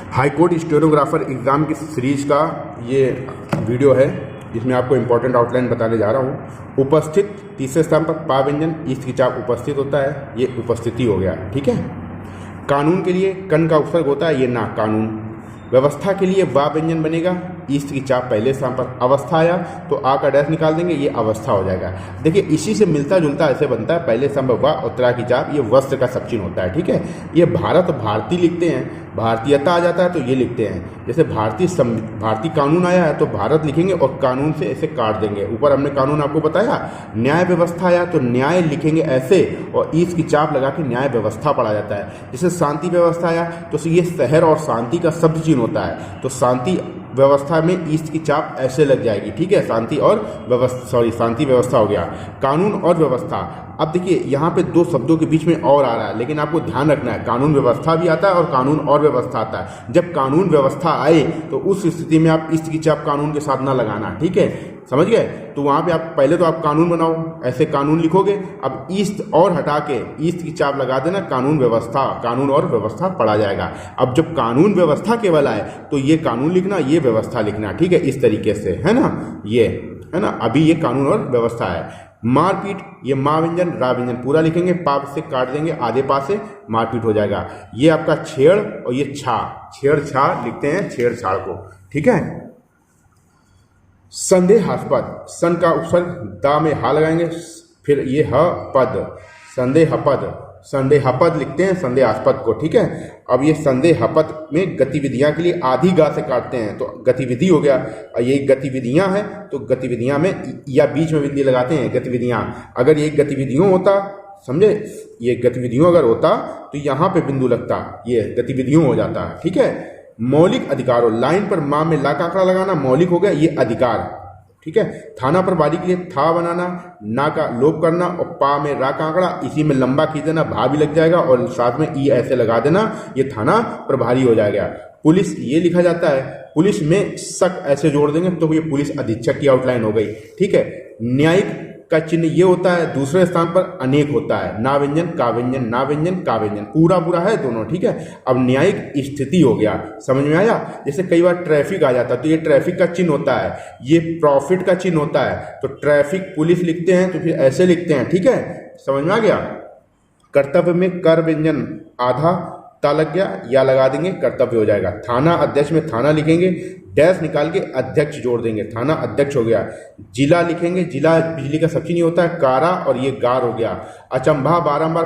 High court stenographer exam की series का ये वीडियो है जिसमें आपको इंपॉर्टेंट आउटलाइन बताने जा रहा हूँ। उपस्थित तीसरे स्थान पर पा व्यंजन ईस्ट की चाप उपस्थित होता है, ये उपस्थिति हो गया। ठीक है। कानून के लिए कन का उपसर्ग होता है, ये ना कानून। व्यवस्था के लिए वा व्यंजन बनेगा, ईस्ट की चाप पहले स्थान पर। अवस्था आया तो आ का डैश निकाल देंगे, ये अवस्था हो जाएगा। देखिए इसी से मिलता जुलता ऐसे बनता है, पहले स्थान पर वा और त्रा की चाप, ये वस्त्र का सब चिन्ह होता है। ठीक है। ये भारत भारती लिखते हैं, भारतीयता आ जाता है तो ये लिखते हैं। जैसे भारतीय कानून आया है तो भारत लिखेंगे और कानून से ऐसे काट देंगे। ऊपर हमने कानून आपको बताया। न्याय व्यवस्था आया तो न्याय लिखेंगे ऐसे और ईस्ट की चाप लगा के न्याय व्यवस्था पढ़ा जाता है। जैसे शांति व्यवस्था आया तो ये शहर और शांति का शब्द चिन्ह होता है, तो शांति व्यवस्था में ईस्ट की चाप ऐसे लग जाएगी। ठीक है। शांति व्यवस्था हो गया। कानून और व्यवस्था। अब देखिए यहाँ पे दो शब्दों के बीच में और आ रहा है, लेकिन आपको ध्यान रखना है कानून व्यवस्था भी आता है और कानून और व्यवस्था आता है। जब कानून व्यवस्था आए तो उस स्थिति में आप ईस्ट की चाप कानून के साथ ना लगाना। ठीक है, समझ गए। तो वहाँ पे आप पहले तो आप कानून बनाओ, ऐसे कानून लिखोगे। अब ईस्ट और हटा के ईस्ट की चाप लगा देना, कानून व्यवस्था, कानून और व्यवस्था पढ़ा जाएगा। अब जब कानून व्यवस्था केवल आए तो ये कानून लिखना, ये व्यवस्था लिखना। ठीक है, इस तरीके से, है ना, ये है ना। अभी ये कानून और व्यवस्था है। मारपीट, ये मा व्यंजन रा व्यंजन पूरा लिखेंगे, पाप से काट देंगे, आधे पा से मारपीट हो जाएगा। ये आपका छेड़ और ये छा, छेड़ छा लिखते हैं छेड़छाड़ को। ठीक है। संदेहास्पद, सन का उपसर्ग दा में हा लगाएंगे, फिर ये ह पद, संदेहपद, संदेहपद लिखते हैं संदेहास्पद को। ठीक है। अब ये संदेहपद में गतिविधियां के लिए आधी गा से काटते हैं तो गतिविधि हो गया। और ये गतिविधियां हैं तो गतिविधियां में या बीच में बिंदी लगाते हैं गतिविधियां। अगर ये गतिविधियों होता, समझे, ये गतिविधियों अगर होता तो यहाँ पे बिंदु लगता, ये गतिविधियों हो जाता। ठीक है। मौलिक अधिकारों, लाइन पर माँ में ला का आंकड़ा लगाना मौलिक हो गया, ये अधिकार। ठीक है। थाना प्रभारी के लिए था बनाना, ना का लोप करना और पा में रा का आंकड़ा, इसी में लंबा खींच देना, भा भी लग जाएगा और साथ में ई ऐसे लगा देना, ये थाना प्रभारी हो जाएगा। पुलिस ये लिखा जाता है, पुलिस में शक ऐसे जोड़ देंगे तो ये पुलिस अधीक्षक की आउटलाइन हो गई। ठीक है। न्यायिक का चिन्ह ये होता है, दूसरे स्थान पर अनेक होता है, ना व्यंजन का व्यंजन, ना व्यंजन का व्यंजन, पूरा पूरा है दोनों। ठीक है। अब न्यायिक स्थिति हो गया, समझ में आया। जैसे कई बार ट्रैफिक आ जाता है तो ये ट्रैफिक का चिन्ह होता है, ये प्रॉफिट का चिन्ह होता है, तो ट्रैफिक पुलिस लिखते हैं तो फिर ऐसे लिखते हैं। ठीक है, समझ में आ गया। कर्तव्य में कर व्यंजन आधा ता लग गया, या लगा देंगे, कर्तव्य हो जाएगा। थाना अध्यक्ष में थाना लिखेंगे, डैश निकाल के अध्यक्ष जोड़ देंगे, थाना अध्यक्ष हो गया। जिला लिखेंगे, जिला बिजली का सबसे नहीं होता है, कारा और ये गार हो गया। अचंभा बारंबार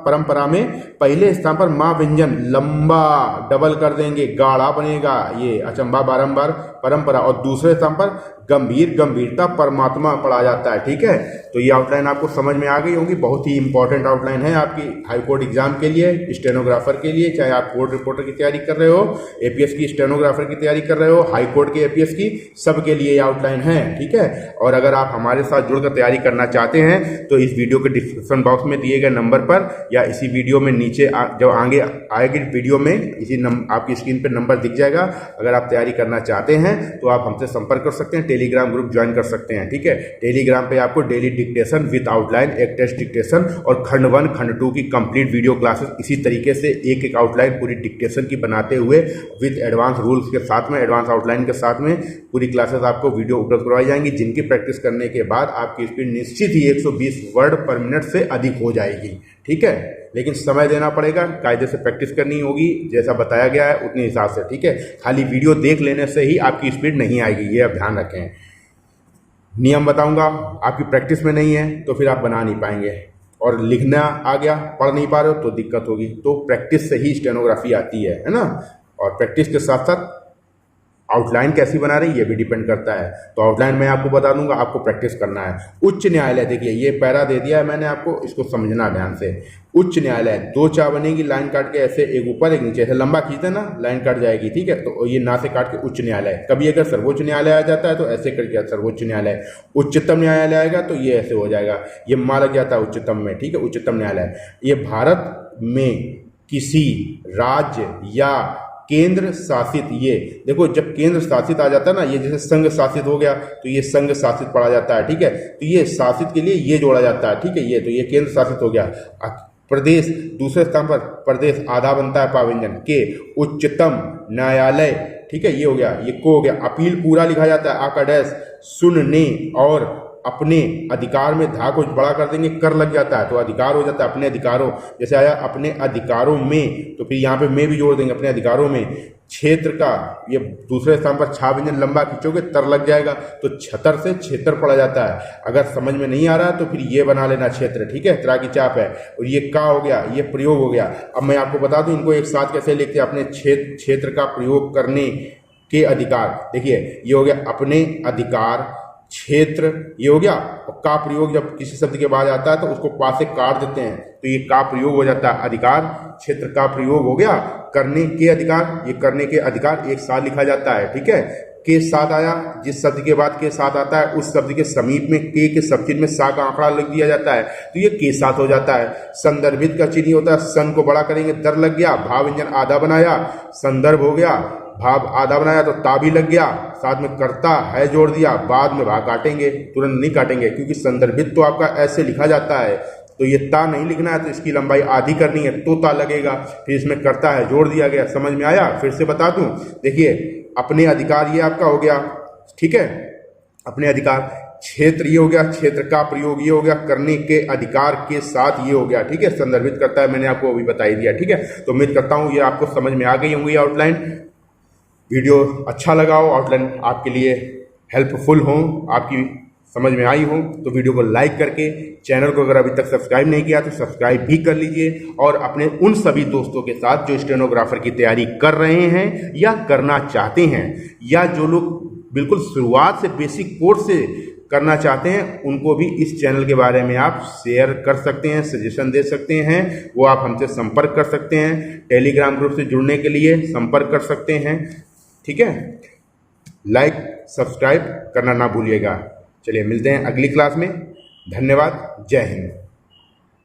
परंपरा में पहले स्थान पर माँ व्यंजन लंबा डबल कर देंगे, गाढ़ा बनेगा, ये अचंभा बारंबार परंपरा। और दूसरे स्थान पर गंभीर, गंभीरता परमात्मा पढ़ा जाता है। ठीक है। तो ये आउटलाइन आपको समझ में आ गई होगी, बहुत ही इंपॉर्टेंट आउटलाइन है आपकी हाई कोर्ट एग्जाम के लिए, स्टेनोग्राफर के लिए, चाहे आप कोर्ट रिपोर्टर की तैयारी कर रहे हो, एपीएस की स्टेनोग्राफर की तैयारी कर रहे हो, हाई कोर्ट के एपीएस की, सबके लिए ये आउटलाइन है। ठीक है। और अगर आप हमारे साथ जुड़कर तैयारी करना चाहते हैं तो इस वीडियो के डिस्क्रिप्शन बॉक्स में दिए गए नंबर पर या इसी वीडियो में नीचे जब आगे आएगी वीडियो में इसी आपकी स्क्रीन पर नंबर दिख जाएगा। अगर आप तैयारी करना चाहते हैं तो आप हमसे संपर्क कर सकते हैं, टेलीग्राम ग्रुप ज्वाइन कर सकते हैं। ठीक है। टेलीग्राम पे आपको डेली डिक्टेशन विद आउटलाइन, एक टेस्ट डिक्टेशन और खंड 1 खंड 2 की कंप्लीट वीडियो क्लासेस इसी तरीके से एक एक आउटलाइन पूरी डिक्टेशन की बनाते हुए विद एडवांस रूल्स के साथ में, एडवांस आउटलाइन के साथ में पूरी क्लासेस आपको वीडियो उपलब्ध करवाई जाएंगी, जिनकी प्रैक्टिस करने के बाद आपकी स्पीड निश्चित ही 120 वर्ड पर मिनट से अधिक हो जाएगी। ठीक है। लेकिन समय देना पड़ेगा, कायदे से प्रैक्टिस करनी होगी, जैसा बताया गया है उतने हिसाब से। ठीक है। खाली वीडियो देख लेने से ही आपकी स्पीड नहीं आएगी, ये आप ध्यान रखें। नियम बताऊंगा, आपकी प्रैक्टिस में नहीं है तो फिर आप बना नहीं पाएंगे, और लिखना आ गया पढ़ नहीं पा रहे हो तो दिक्कत होगी। तो प्रैक्टिस से ही स्टेनोग्राफी आती है ना। और प्रैक्टिस के साथ साथ आउटलाइन कैसी बना रही ये भी डिपेंड करता है। तो आउटलाइन मैं आपको बता दूंगा, आपको प्रैक्टिस करना है। उच्च न्यायालय, देखिए ये पैरा दे दिया है मैंने आपको, इसको समझना ध्यान से। उच्च न्यायालय, दो चा बनेगी, लाइन काट के ऐसे, एक ऊपर एक नीचे, ऐसे लंबा खींच देना, लाइन कट जाएगी। ठीक है। तो ये ना से काट के उच्च न्यायालय। कभी अगर सर्वोच्च न्यायालय आ जाता है तो ऐसे करके सर्वोच्च न्यायालय। उच्चतम न्यायालय आएगा तो ये ऐसे हो जाएगा, ये मा लग जाता है उच्चतम में। ठीक है। उच्चतम न्यायालय, ये भारत में किसी राज्य या केंद्र शासित, ये देखो जब केंद्र शासित आ जाता है ना, ये जैसे संघ शासित हो गया तो ये संघ शासित पढ़ा जाता है। ठीक है। तो ये शासित के लिए ये जोड़ा जाता है। ठीक है। ये तो ये केंद्र शासित हो गया। प्रदेश दूसरे स्थान पर, प्रदेश आधा बनता है पा व्यंजन के। उच्चतम न्यायालय, ठीक है, ये हो गया, ये को हो गया। अपील पूरा लिखा जाता है आ का डैश, सुनने और अपने अधिकार में धा को बड़ा कर देंगे, कर लग जाता है तो अधिकार हो जाता है अपने अधिकारों, जैसे आया अपने अधिकारों में, तो फिर यहाँ पे में भी जोड़ देंगे अपने अधिकारों में। क्षेत्र का, ये दूसरे स्थान पर छा व्यंजन लंबा खींचोगे तर लग जाएगा, तो छतर से क्षेत्र पड़ा जाता है। अगर समझ में नहीं आ रहा तो फिर ये बना लेना क्षेत्र, ठीक है, त्रा की चाप है। और ये का हो गया, ये प्रयोग हो गया। अब मैं आपको बता दूं इनको एक साथ कैसे लिखते हैं, अपने क्षेत्र का प्रयोग करने के अधिकार। देखिए ये हो गया अपने अधिकार, क्षेत्र, ये हो गया। और का प्रयोग जब किसी शब्द के बाद आता है तो उसको पा से काट देते हैं, तो ये का प्रयोग हो जाता है अधिकार, क्षेत्र का प्रयोग हो गया। करने के अधिकार, ये करने के अधिकार एक साथ लिखा जाता है, ठीक है। के साथ आया, जिस शब्द के बाद के साथ आता है उस शब्द के समीप में के सबचिन्ह में सा का आंकड़ा लग दिया जाता है, तो ये के साथ हो जाता है। संदर्भित का चिन्ह होता है, सन को बड़ा करेंगे दर लग गया, भाव व्यंजन आधा बनाया, संदर्भ हो गया, भाव आधा बनाया तो ता भी लग गया, साथ में कर्ता है जोड़ दिया, बाद में भाग काटेंगे, तुरंत नहीं काटेंगे क्योंकि संदर्भित तो आपका ऐसे लिखा जाता है, तो ये ता नहीं लिखना है, तो इसकी लंबाई आधी करनी है तो ता लगेगा, फिर इसमें कर्ता है जोड़ दिया गया। समझ में आया? फिर से बता दूं, देखिए अपने अधिकार ये आपका हो गया, ठीक है, अपने अधिकार। क्षेत्र ये हो गया, क्षेत्र का प्रयोग ये हो गया, करने के अधिकार के साथ ये हो गया, ठीक है, संदर्भित करता है, मैंने आपको अभी बता ही दिया, ठीक है। तो उम्मीद करता हूँ ये आपको समझ में आ गई होंगी आउटलाइन। वीडियो अच्छा लगा हो, आउटलाइन आपके लिए हेल्पफुल हो, आपकी समझ में आई हो, तो वीडियो को लाइक करके चैनल को अगर अभी तक सब्सक्राइब नहीं किया तो सब्सक्राइब भी कर लीजिए, और अपने उन सभी दोस्तों के साथ जो स्टेनोग्राफर की तैयारी कर रहे हैं या करना चाहते हैं, या जो लोग बिल्कुल शुरुआत से बेसिक कोर्स से करना चाहते हैं, उनको भी इस चैनल के बारे में आप शेयर कर सकते हैं, सजेशन दे सकते हैं, वो आप हमसे संपर्क कर सकते हैं। टेलीग्राम ग्रुप से जुड़ने के लिए संपर्क कर सकते हैं, ठीक है। लाइक सब्सक्राइब करना ना भूलिएगा। चलिए मिलते हैं अगली क्लास में। धन्यवाद, जय हिंद।